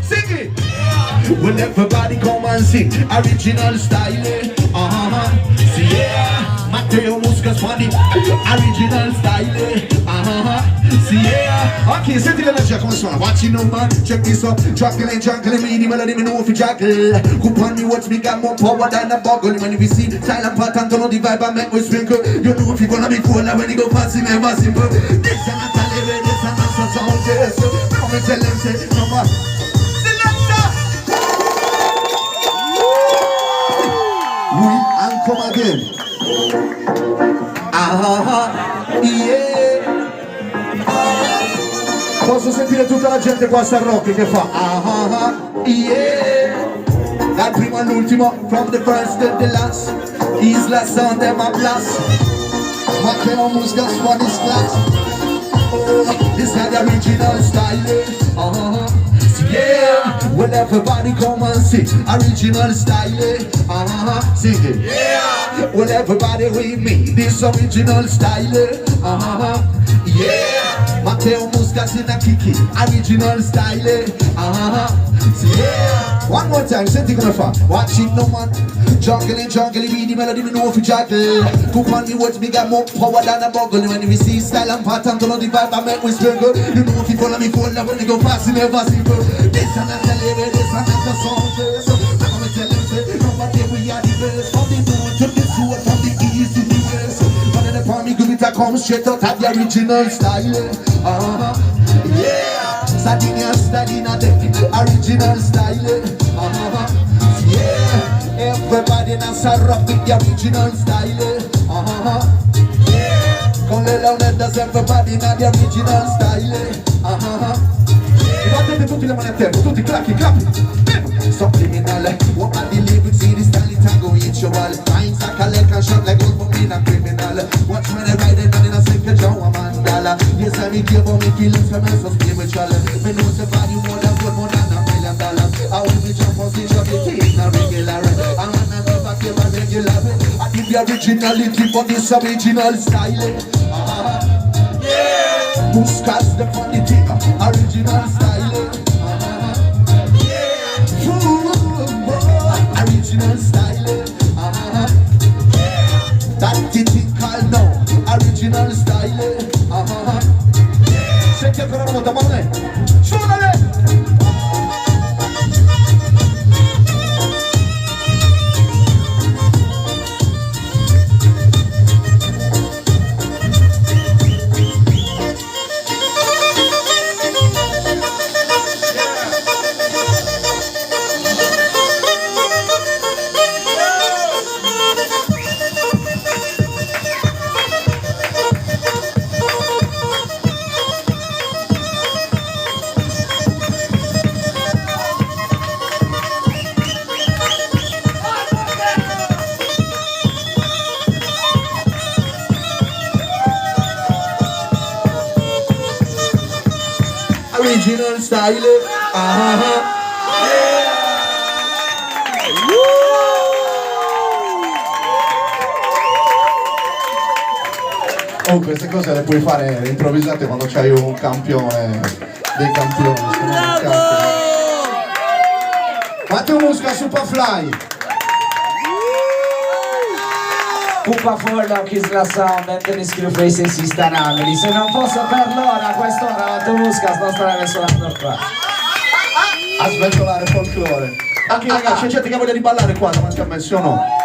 Sing it. Well, everybody come and sing original style. See, yeah. Matteo Muscas funny. Original style. See, yeah. Ok, senti l'energia come suona. Watching no man, check this up. Juggling, me, the melody, me know if you juggle. Coop on me, watch me, got more power than a buggle. When you see silent pattern, don't know the vibe I make me sprinkle. You know if you gonna be cool, when you go past, never simple. This and not a living, this and not so sound, yes. Come and tell them, say, no more. And come again. Yeah. Posso sentire tutta la gente qua a San Roque che fa yeah. Dal primo all'ultimo, from the first to the last. Isla Son de ma plus. Matteo Muscas for this class. This is the original style. Yeah, when everybody come and sing original style, sing it. Yeah, when everybody with me, this original style, yeah. Matteo Muscas in a kiki, original style, yeah. One more time, senti come fa. Watching no man, juggling, be the melody, me know if you juggle. Cook on me words, me got more power than a buggle. When you see style and pattern, don't know the vibe I make me struggle. You know if you follow me, fall now when you go past, you never simple. This and that, the lyric, this and that, the song. So I'm gonna tell them, say, nobody we are the best. From the north to the south, from the east to the west. But then upon me, give it a come straight out of the original style. Yeah. Sardinia style in a deck, original style. Yeah. Everybody in a rock with the original style. Yeah. Con le launettes, everybody in the original style. Battete tutti le mani a terra, tutti clacchi. Subliminal, what are the lyrics in this style? Tango each your wall. Minds are collect and shot like gold for me, not criminal. Watch when I ride it, and in a second, Joe, a mandala. Yes, I make you for me feelings from so spiritual. Me know the value more than good, more than $1 million. I will be jump on stage of the king, a regular. I wanna never give a regular. I give the originality for this original style. Yeah. Muscas the funny thing, original style. Yeah. Original style. That typical no, original style. Senti ancora una volta, ma non è. Suonale! Original style. Oh, queste cose le puoi fare improvvisate quando c'hai un campione dei campioni. Matteo Musca, Superfly. Pupa Forlock, Isla Sound, Anthony Screwface e Sista Nameli. Se non fosse per loro a quest'ora Matteo Muscas non starebbe suonando qua A sventolare folklore. Anche ragazzi, c'è gente che voglia di ballare qua davanti a me, sì o no?